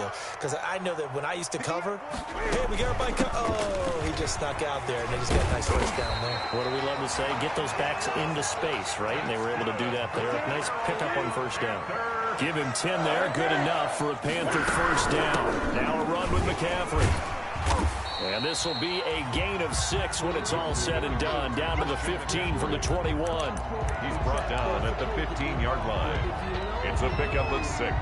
field. Because I know that when I used to cover, hey, we got everybody oh, he just snuck out there, and they just got a nice first down there. What do we love to say? Get those backs into space, right? And they were able to do that there. Nice pickup on first down. Give him 10 there. Good enough for a Panther first down. Now a run with McCaffrey. And this will be a gain of 6 when it's all said and done. Down to the 15 from the 21. He's brought down at the 15-yard line. It's a pickup of 6.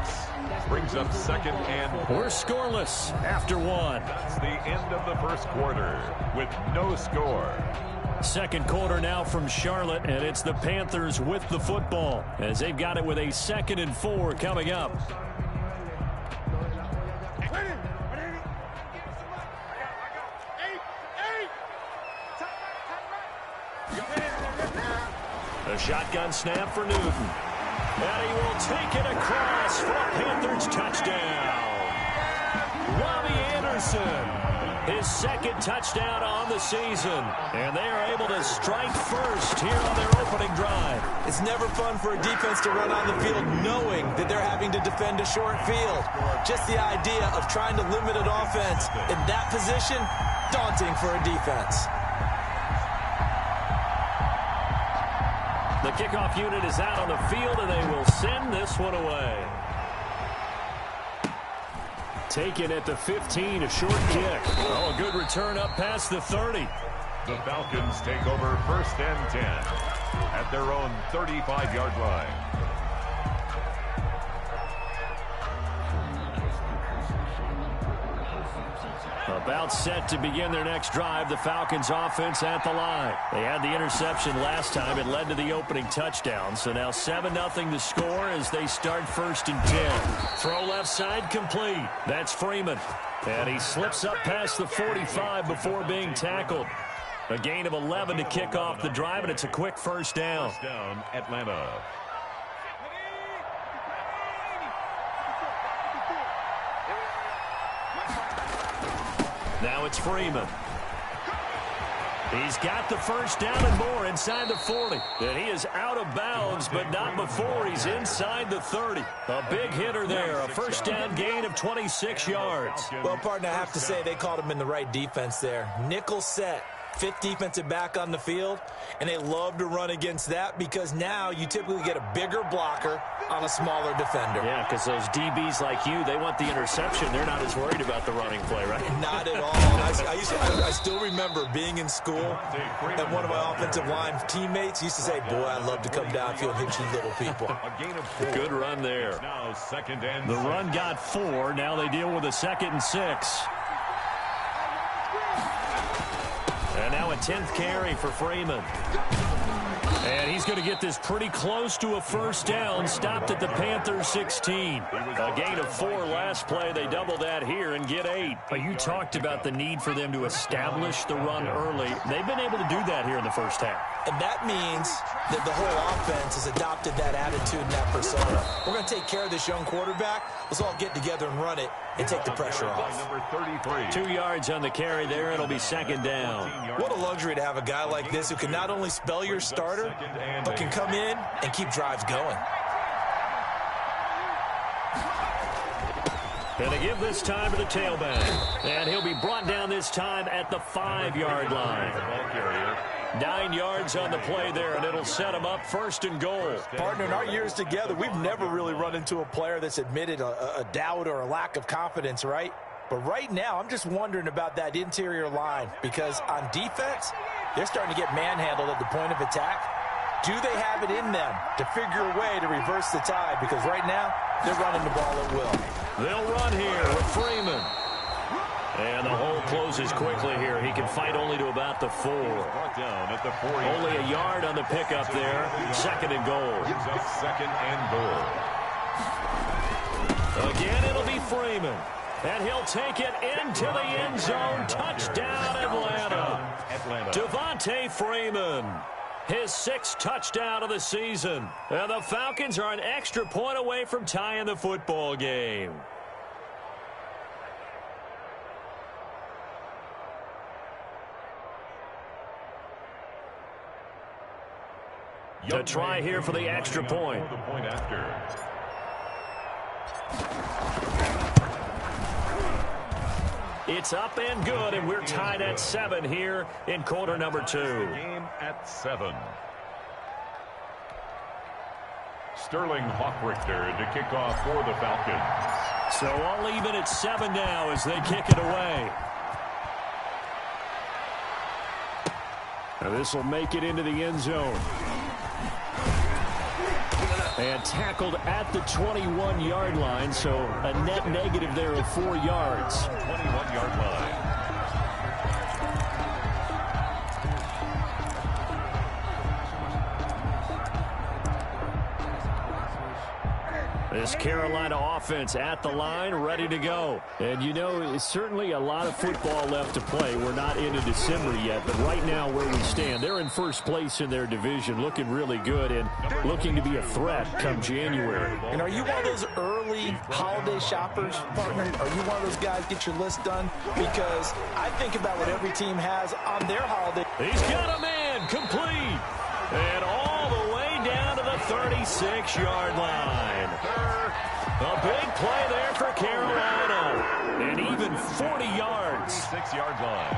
Brings up second and... We're scoreless after 1. That's the end of the first quarter with no score. Second quarter now from Charlotte, and it's the Panthers with the football as they've got it with a 2nd and 4 coming up. A shotgun snap for Newton. And he will take it across for a Panthers touchdown. Robbie Anderson, his 2nd touchdown on the season. And they are able to strike first here on their opening drive. It's never fun for a defense to run on the field knowing that they're having to defend a short field. Just the idea of trying to limit an offense in that position, daunting for a defense. The kickoff unit is out on the field, and they will send this one away. Taken at the 15, a short kick. Oh, a good return up past the 30. The Falcons take over 1st and 10 at their own 35-yard line. About set to begin their next drive, the Falcons offense at the line. They had the interception last time. It led to the opening touchdown. So now 7-0 to score as they start 1st and 10. Throw left side complete. That's Freeman. And he slips up past the 45 before being tackled. A gain of 11 to kick off the drive, and it's a quick first down. First down, Atlanta. Now it's Freeman. He's got the first down and more inside the 40. And he is out of bounds, but not before he's inside the 30. A big hitter there. A first down gain of 26 yards. Well, partner, I have to say they called him in the right defense there. Nickel set. 5th defensive back on the field, and they love to run against that because now you typically get a bigger blocker on a smaller defender. Yeah, because those DBs like you, they want the interception. They're not as worried about the running play, right? Not at all. I still remember being in school, and one of my offensive line teammates used to say, boy, I'd love to come downfield and hit you little people. Good run there. Now 2nd and the run got 4. Now they deal with a 2nd and 6. And now a 10th carry for Freeman. And he's going to get this pretty close to a first down. Stopped at the Panthers 16. A gain of 4 last play. They double that here and get 8. You talked about the need for them to establish the run early. They've been able to do that here in the first half. And that means that the whole offense has adopted that attitude and that persona. We're going to take care of this young quarterback. Let's all get together and run it and take the pressure off. Number 33. 2 yards on the carry there. It'll be 2nd down. What a luxury to have a guy like this who can not only spell your starter, but can come in and keep drives going. And they give this time to the tailback. And he'll be brought down this time at the 5-yard line. 9 yards on the play there, and it'll set him up 1st and goal. Partner, in our years together, we've never really run into a player that's admitted a doubt or a lack of confidence, right? But right now, I'm just wondering about that interior line because on defense, they're starting to get manhandled at the point of attack. Do they have it in them to figure a way to reverse the tide? Because right now, they're running the ball at will. They'll run here with Freeman. And the hole closes quickly here. He can fight only to about the 4. Down at the 4. Only a yard on the pickup there. 2nd and goal. 2nd and goal. Again, it'll be Freeman. And he'll take it into the end zone. Touchdown, Atlanta. Devontae Freeman. His 6th touchdown of the season. And the Falcons are an extra point away from tying the football game. To try here for the extra point. It's up and good, and we're tied at 7 here in quarter number 2. Game at 7. Sterling Hawkrichter to kick off for the Falcons. So all even at 7 now as they kick it away. Now this will make it into the end zone. And tackled at the 21-yard line, so a net negative there of 4 yards. 21-yard line. This Carolina offense at the line, ready to go. And, you know, it's certainly a lot of football left to play. We're not into December yet, but right now where we stand, they're in first place in their division, looking really good and looking to be a threat come January. And are you one of those early holiday shoppers, partner? Are you one of those guys get your list done? Because I think about what every team has on their holiday. He's got a man complete. And all the way down to the 36-yard line. A big play there for Carolina. And even 40 yards. 6-yard line.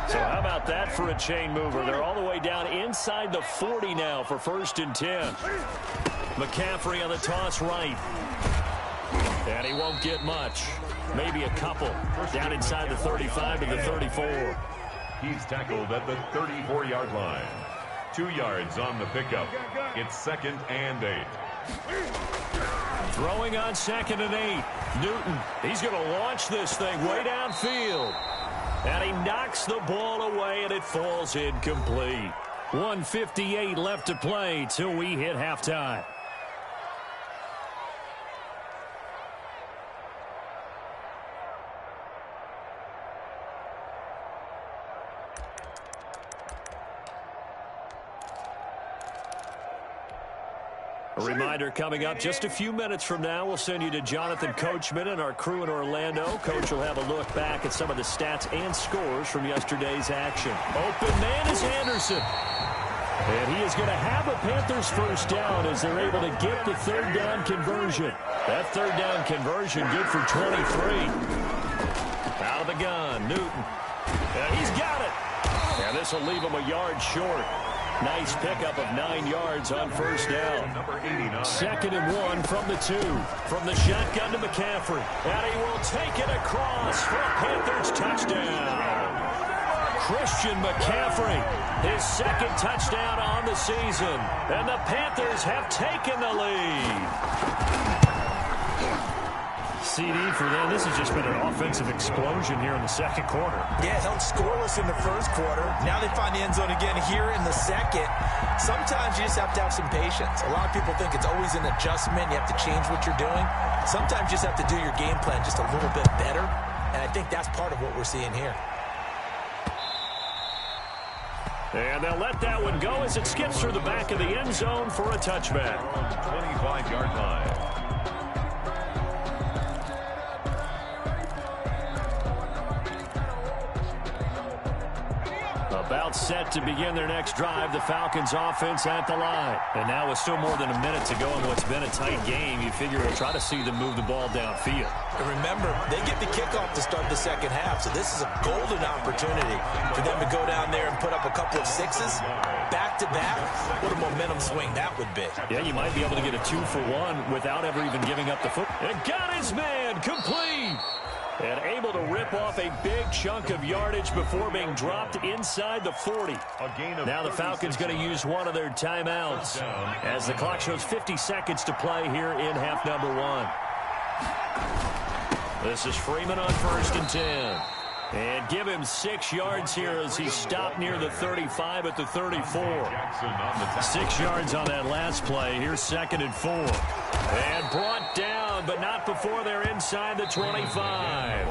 So how about that for a chain mover? They're all the way down inside the 40 now for 1st and 10. McCaffrey on the toss right. And he won't get much. Maybe a couple. Down inside the 35 to the 34. He's tackled at the 34-yard line. 2 yards on the pickup. It's 2nd and 8. Throwing on 2nd and 8. Newton, he's going to launch this thing way downfield. And he knocks the ball away, and it falls incomplete. 1:58 left to play till we hit halftime. A reminder coming up just a few minutes from now, we'll send you to Jonathan Coachman and our crew in Orlando. Coach will have a look back at some of the stats and scores from yesterday's action. Open man is Anderson. And he is going to have a Panthers first down as they're able to get the 3rd down conversion. That 3rd down conversion good for 23. Out of the gun, Newton. And he's got it. And this will leave him a yard short. Nice pickup of 9 yards on 1st down. 2nd and 1 from the 2. From the shotgun to McCaffrey. And he will take it across for a Panthers touchdown. Christian McCaffrey, his 2nd touchdown on the season. And the Panthers have taken the lead. CD for them. This has just been an offensive explosion here in the 2nd quarter. Yeah, held scoreless in the 1st quarter. Now they find the end zone again here in the 2nd. Sometimes you just have to have some patience. A lot of people think it's always an adjustment. You have to change what you're doing. Sometimes you just have to do your game plan just a little bit better. And I think that's part of what we're seeing here. And they'll let that one go as it skips through the back of the end zone for a touchback. 25-yard line. About set to begin their next drive, the Falcons offense at the line. And now with still more than a minute to go in what's been a tight game, you figure we'll try to see them move the ball downfield. And remember, they get the kickoff to start the 2nd half, so this is a golden opportunity for them to go down there and put up a couple of 6s back-to-back. What a momentum swing that would be. Yeah, you might be able to get a 2-for-1 without ever even giving up the foot. And got his man complete. And able to rip off a big chunk of yardage before being dropped inside the 40. Now the Falcons going to use one of their timeouts as the clock shows 50 seconds to play here in half number 1. This is Freeman on 1st and 10. And give him 6 yards here as he stopped near the 35 at the 34. 6 yards on that last play. Here's 2nd and 4. And brought down, but not before they're inside the 25.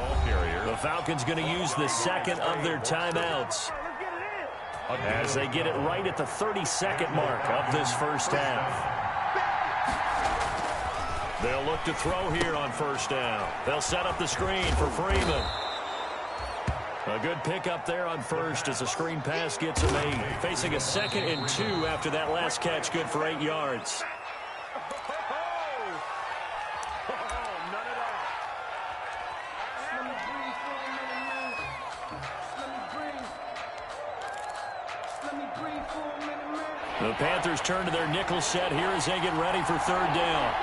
The Falcons going to use the 2nd of their timeouts as they get it right at the 32nd mark of this 1st half. They'll look to throw here on 1st down. They'll set up the screen for Freeman. A good pickup there on 1st as the screen pass gets him 8. Facing a 2nd and 2 after that last catch, good for 8 yards. The Panthers turn to their nickel set here as they get ready for third down.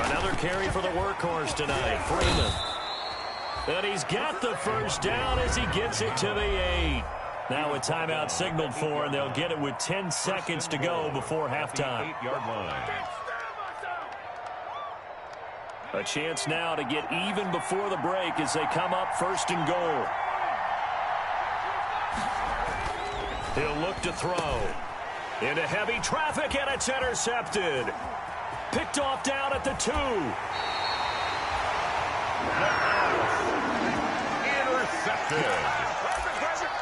Another carry for the workhorse tonight, Freeman. And he's got the first down as he gets it to the 8. Now a timeout signaled for, and they'll get it with 10 seconds to go before halftime. 8-yard line. A chance now to get even before the break as they come up first and goal. He'll look to throw. Into heavy traffic, and it's intercepted. Picked off down at the 2. Intercepted.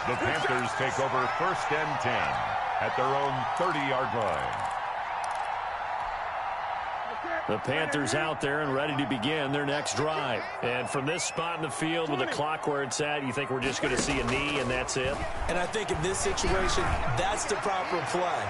The Panthers take over first and 10 at their own 30-yard line. The Panthers out there and ready to begin their next drive. And from this spot in the field with the clock where it's at, you think we're just going to see a knee and that's it? And I think in this situation, that's the proper play.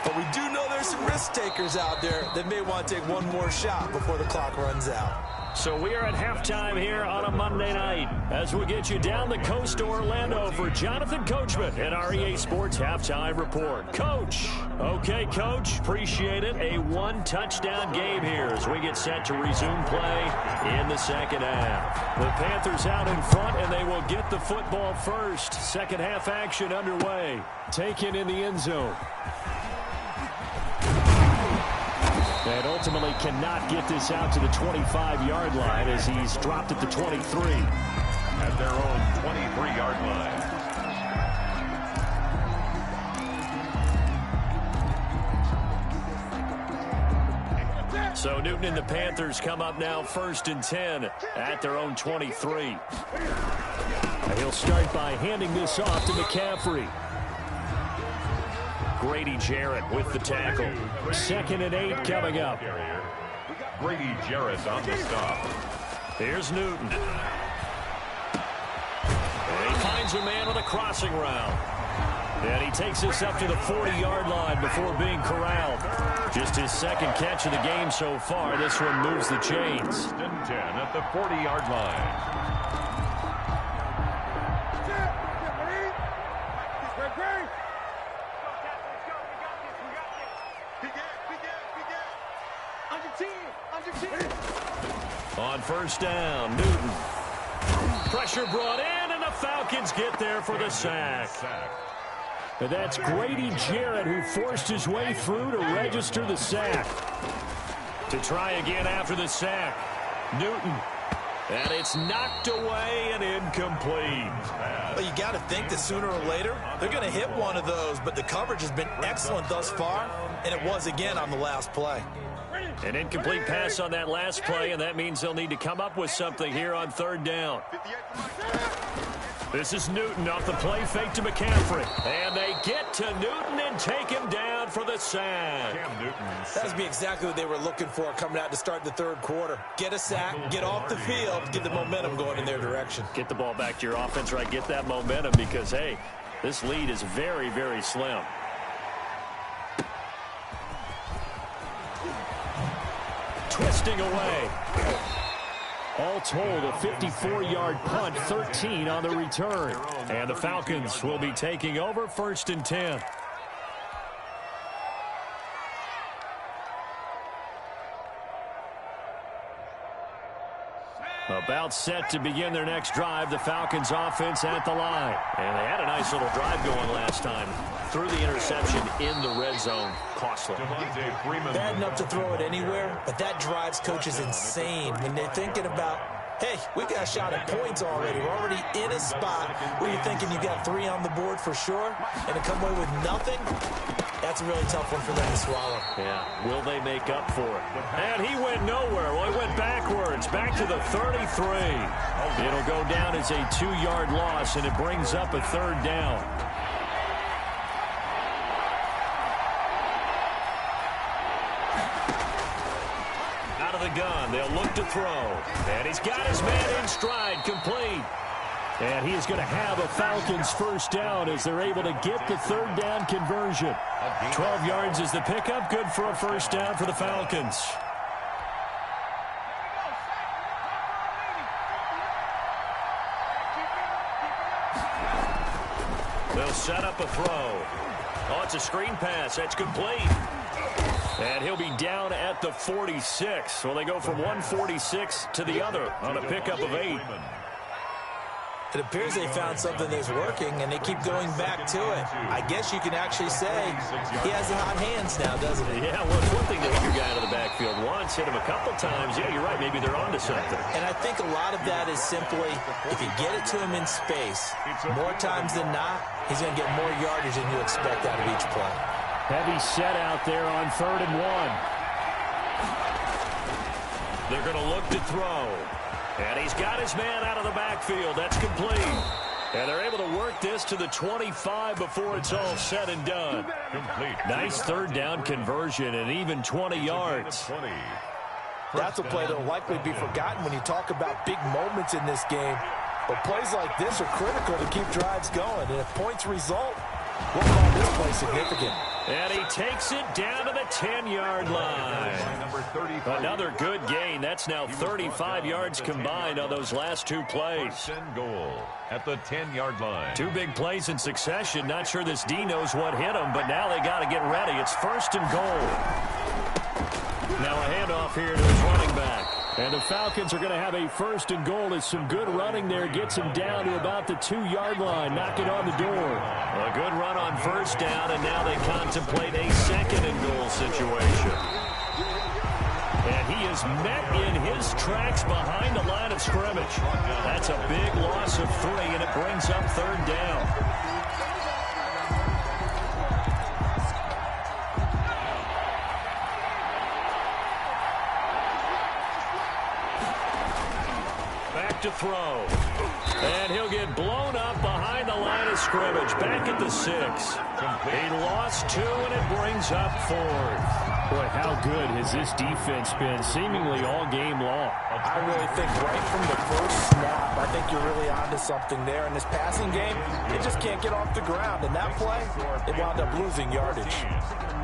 But we do know there's some risk takers out there that may want to take one more shot before the clock runs out. So we are at halftime here on a Monday night as we get you down the coast to Orlando for Jonathan Coachman at our EA Sports Halftime Report. Coach. Okay, Coach. Appreciate it. A one-touchdown game here as we get set to resume play in the second half. The Panthers out in front, and they will get the football first. Second half action underway. Taken in the end zone. And ultimately cannot get this out to the 25-yard line as he's dropped at the 23. At their own 23-yard line. So Newton and the Panthers come up now first and 10 at their own 23. He'll start by handing this off to McCaffrey. Grady Jarrett with the tackle. Second and 8 coming up. Grady Jarrett on the stop. Here's Newton. And he finds a man with a crossing route. And he takes this up to the 40-yard line before being corralled. Just his second catch of the game so far. This one moves the chains. 10 at the 40-yard line. On first down, Newton. Pressure brought in, and the Falcons get there for the sack. And that's Grady Jarrett who forced his way through to register the sack. To try again after the sack, Newton. And it's knocked away and incomplete. Well, you got to think that sooner or later, they're going to hit one of those, but the coverage has been excellent thus far, and it was again on the last play. An incomplete pass on that last play, and that means they'll need to come up with something here on third down. This is Newton off the play fake to McCaffrey. And they get to Newton and take him down for the sack. That would be exactly what they were looking for coming out to start the third quarter. Get a sack, get off the field, get the momentum going in their direction. Get the ball back to your offense, right? Get that momentum because, hey, this lead is very, very slim. Twisting away. All told, a 54-yard punt, 13 on the return. And the Falcons will be taking over first and 10. About set to begin their next drive, the Falcons offense at the line. And they had a nice little drive going last time. Threw the interception in the red zone. Costly. Bad enough to throw it anywhere, but that drives coaches insane when they're thinking about, hey, we got a shot at points already. We're already in a spot where you're thinking you got 3 on the board for sure, and to come away with nothing, that's a really tough one for them to swallow. Yeah, will they make up for it? And he went nowhere. Well, he went backwards, back to the 33. It'll go down as a 2-yard loss, and it brings up a third down. Out of the gun, they'll look to throw. And he's got his man in stride, complete. And he is going to have a Falcons first down as they're able to get the third down conversion. 12 yards is the pickup. Good for a first down for the Falcons. They'll set up a throw. Oh, it's a screen pass. That's complete. And he'll be down at the 46. So they go from 146 to the other on a pickup of 8. It appears they found something that's working, and they keep going back to it. I guess you can actually say he has the hot hands now, doesn't he? Yeah, well, it's one thing to hit your guy out of the backfield once, hit him a couple times. Yeah, you're right. Maybe they're onto something. And I think a lot of that is simply if you get it to him in space, more times than not, he's going to get more yardage than you expect out of each play. Heavy set out there on 3rd and 1. They're going to look to throw. And he's got his man out of the backfield. That's complete. And they're able to work this to the 25 before it's all said and done. Complete. Nice 3rd down conversion and even 20 yards. That's a play that will likely be forgotten when you talk about big moments in this game. But plays like this are critical to keep drives going. And if points result, we'll call this play significant. And he takes it down to the 10-yard line. Another good gain. That's now 35 yards combined on those last 2 plays. First and goal at the 10-yard line. 2 big plays in succession. Not sure this D knows what hit him, but now they got to get ready. It's 1st and goal. Now a handoff here to his running back. And the Falcons are going to have a 1st and goal as some good running there gets him down to about the 2-yard line, knocking on the door. A good run on 1st down, and now they contemplate a 2nd and goal situation. And he is met in his tracks behind the line of scrimmage. That's a big loss of 3, and it brings up 3rd down. To throw. And he'll get blown up behind the line of scrimmage. Back at the 6. He lost 2, and it brings up 4th. Boy, how good has this defense been seemingly all game long? I really think right from the first snap, I think you're really onto something there. In this passing game, they just can't get off the ground. And that play, they wound up losing yardage.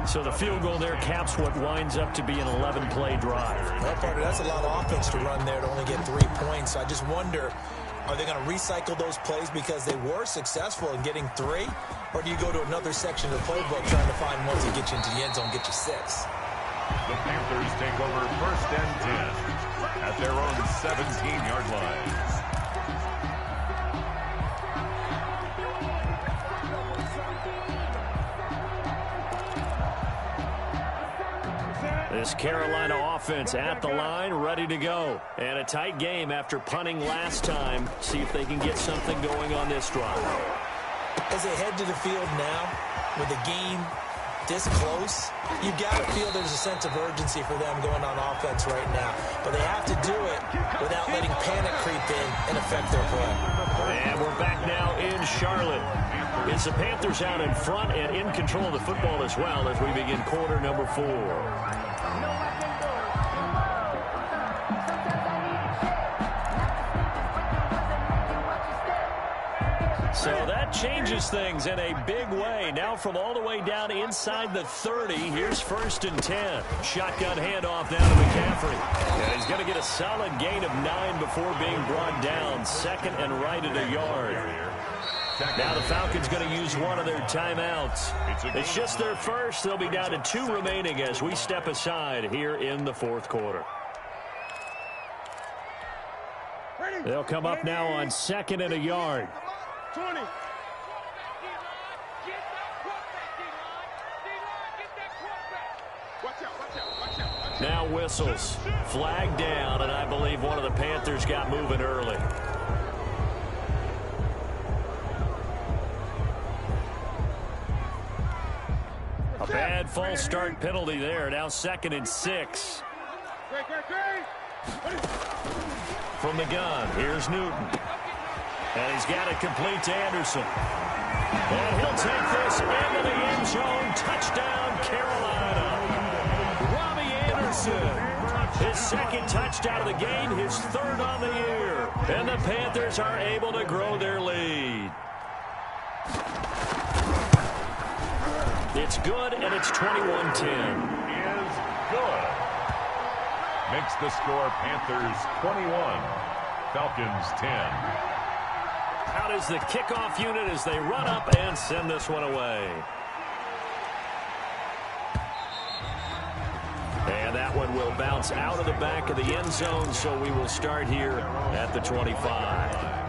So the field goal there caps what winds up to be an 11-play drive. Well, partner, that's a lot of offense to run there to only get 3 points. I just wonder, are they going to recycle those plays because they were successful in getting 3? Or do you go to another section of the playbook trying to find ones that get you into the end zone, get you 6? The Panthers take over 1st and 10 at their own 17-yard line. This Carolina offense at the line, ready to go. And a tight game after punting last time. See if they can get something going on this drive. As they head to the field now, with the game this close, you've got to feel there's a sense of urgency for them going on offense right now. But they have to do it without letting panic creep in and affect their play. And we're back now in Charlotte. It's the Panthers out in front and in control of the football as well as we begin quarter number 4. So that changes things in a big way. Now from all the way down inside the 30, here's 1st and 10. Shotgun handoff down to McCaffrey. And he's going to get a solid gain of 9 before being brought down. 2nd and right at a yard. Now the Falcons going to use one of their timeouts. It's just their first. They'll be down to 2 remaining as we step aside here in the 4th quarter. They'll come up now on 2nd and a yard. 20. Now whistles. Flag down, and I believe one of the Panthers got moving early. A bad false start penalty there. Now 2nd and 6. From the gun, here's Newton. And he's got it complete to Anderson. And he'll take this into the end zone. Touchdown, Carolina. Robbie Anderson. His 2nd touchdown of the game, his 3rd on the year. And the Panthers are able to grow their lead. It's good, and it's 21-10. Is good. Makes the score Panthers 21, Falcons 10. Out is the kickoff unit as they run up and send this one away. And that one will bounce out of the back of the end zone, so we will start here at the 25.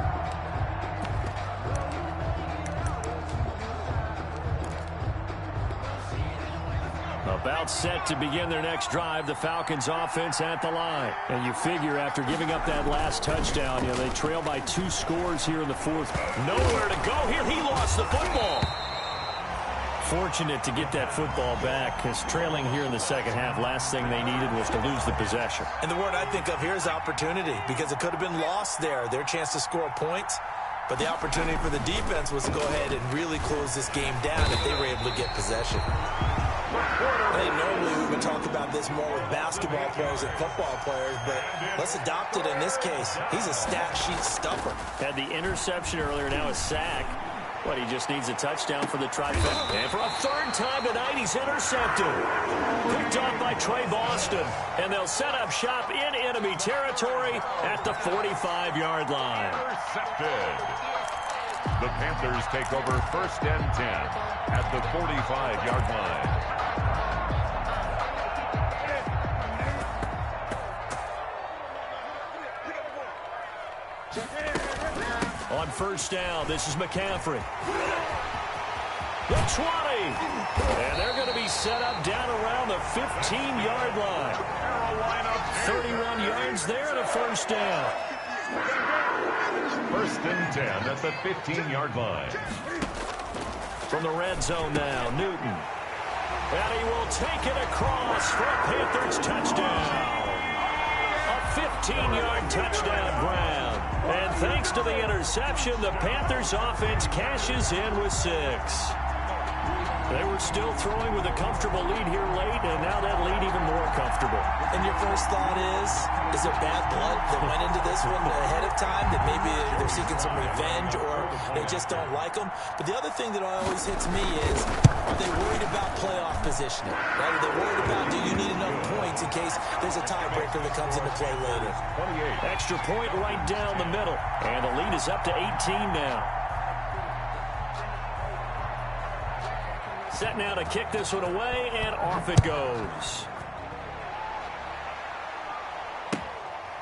About set to begin their next drive, the Falcons offense at the line. And you figure after giving up that last touchdown, they trail by 2 scores here in the fourth. Nowhere to go here. He lost the football. Fortunate to get that football back, because trailing here in the second half, last thing they needed was to lose the possession. And the word I think of here is opportunity, because it could have been lost there, their chance to score points. But the opportunity for the defense was to go ahead and really close this game down if they were able to get possession. Hey, normally we would talk about this more with basketball players and football players, but let's adopt it in this case. He's a stat sheet stuffer. Had the interception earlier, now a sack. But he just needs a touchdown for the trifecta. And for a third time tonight, he's intercepted. Picked off by Trey Boston. And they'll set up shop in enemy territory at the 45-yard line. Intercepted. The Panthers take over 1st and 10 at the 45-yard line. On 1st down, this is McCaffrey. The 20. And they're going to be set up down around the 15-yard line. 31 yards there and a 1st down. 1st and 10 at the 15-yard line. From the red zone now, Newton. And he will take it across for a Panthers touchdown. A 15-yard touchdown grab. And thanks to the interception, the Panthers offense cashes in with 6. They were still throwing with a comfortable lead here late, and now that lead even more comfortable. And your first thought is there bad blood that went into this one ahead of time, that maybe they're seeking some revenge or they just don't like them? But the other thing that always hits me is, are they worried about playoff positioning? Right? Are they worried about, do you need enough points in case there's a tiebreaker that comes into play later? 28. Extra point right down the middle, and the lead is up to 18 now. Set now to kick this one away, and off it goes.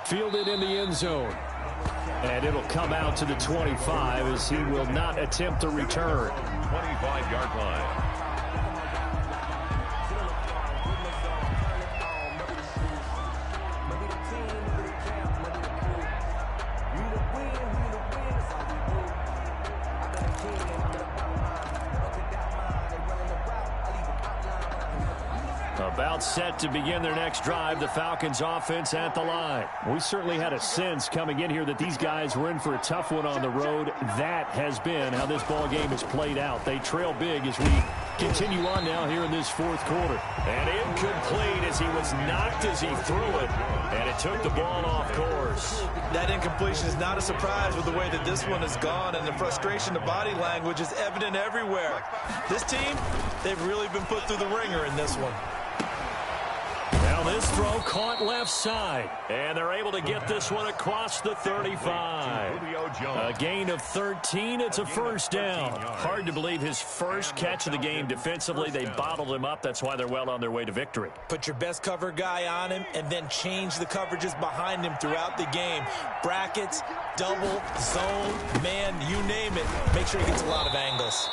Fielded in the end zone. And it'll come out to the 25 as he will not attempt a return. 25-yard line. About set to begin their next drive, the Falcons offense at the line. We certainly had a sense coming in here that these guys were in for a tough one on the road. That has been how this ball game has played out. They trail big as we continue on now here in this fourth quarter. And incomplete as he was knocked as he threw it. And it took the ball off course. That incompletion is not a surprise with the way that this one has gone, and the frustration, the body language is evident everywhere. This team, they've really been put through the ringer in this one. Now this throw caught left side, and they're able to get this one across the 35. A gain of 13. It's a 1st down. Hard to believe his first catch of the game defensively. They bottled him up. That's why they're well on their way to victory. Put your best cover guy on him and then change the coverages behind him throughout the game. Brackets, double, zone, man, you name it. Make sure he gets a lot of angles.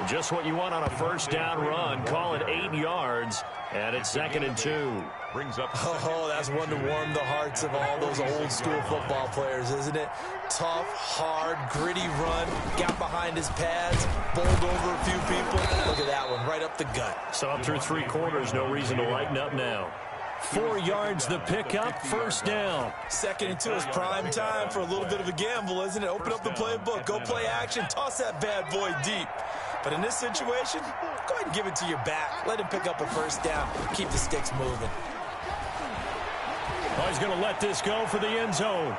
Just what you want on a 1st down run. Call it 8 yards, and it's 2nd and 2. Brings up. Oh, that's one to warm the hearts of all those old school football players, isn't it? Tough, hard, gritty run. Got behind his pads, bowled over a few people. Look at that one, right up the gut. So up through 3 quarters, no reason to lighten up now. 4 yards the pickup, 1st down. 2nd and 2 is prime time for a little bit of a gamble, isn't it? Open up the playbook, go play action, toss that bad boy deep. But in this situation, go ahead and give it to your back. Let him pick up a 1st down. Keep the sticks moving. Oh, he's going to let this go for the end zone.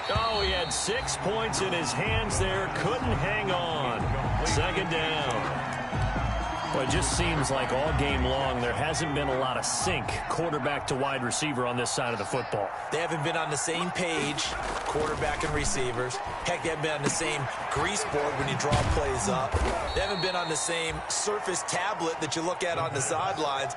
Oh, he had 6 points in his hands there. Couldn't hang on. 2nd down. Well, it just seems like all game long there hasn't been a lot of sync quarterback to wide receiver on this side of the football. They haven't been on the same page, quarterback and receivers. Heck, they haven't been on the same grease board when you draw plays up. They haven't been on the same Surface tablet that you look at on the sidelines.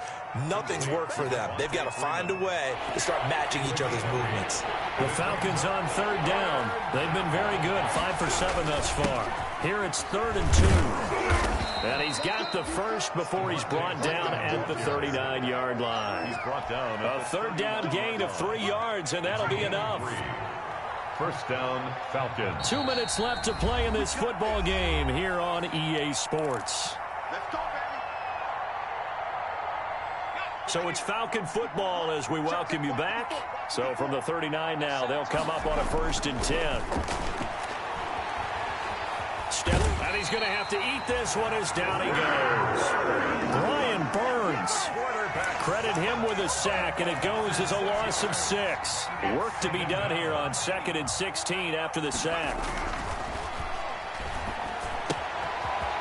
Nothing's worked for them. They've got to find a way to start matching each other's movements. The Falcons on third down. They've been very good, 5 for 7 thus far. Here it's 3rd and 2. And he's got the first before he's brought down at the 39-yard line. He's brought down a third down gain of 3 yards, and that'll be enough. First down, Falcons. 2 minutes left to play in this football game here on EA Sports. So it's Falcon football as we welcome you back. So from the 39 now, they'll come up on a 1st and 10. And he's going to have to eat this one as down he goes. Brian Burns. Credit him with a sack, and it goes as a loss of 6. Work to be done here on 2nd and 16 after the sack.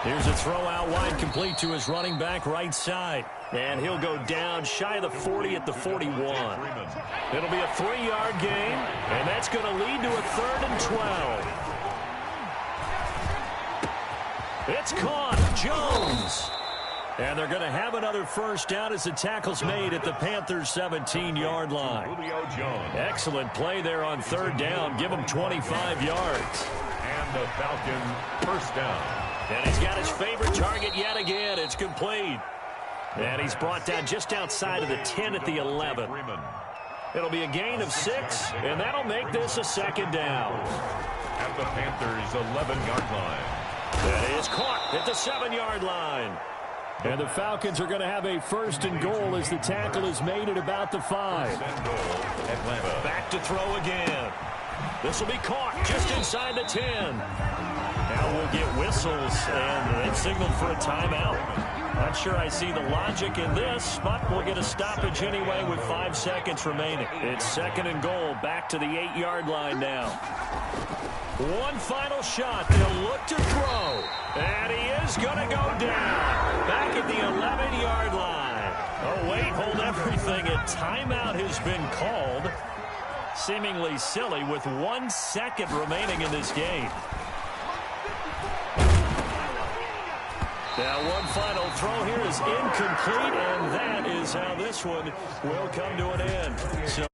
Here's a throw out wide, complete to his running back right side. And he'll go down shy of the 40 at the 41. It'll be a 3-yard gain, and that's going to lead to a 3rd and 12. It's caught. Jones. And they're going to have another first down as the tackle's made at the Panthers' 17-yard line. Excellent play there on 3rd down. Give him 25 yards. And the Falcon first down. And he's got his favorite target yet again. It's complete. And he's brought down just outside of the 10 at the 11. It'll be a gain of 6, and that'll make this a 2nd down. At the Panthers' 11-yard line. That is caught at the 7-yard line. And the Falcons are going to have a 1st and goal as the tackle is made at about the 5. Atlanta. Back to throw again. This will be caught just inside the 10. Now we'll get whistles, and they've signaled for a timeout. Not sure I see the logic in this, but we'll get a stoppage anyway with 5 seconds remaining. It's 2nd and goal, back to the 8-yard line now. One final shot. They'll look to throw. And he is going to go down. Back at the 11-yard line. Oh, wait, hold everything. A timeout has been called. Seemingly silly with 1 second remaining in this game. Now, one final throw here is incomplete, and that is how this one will come to an end. So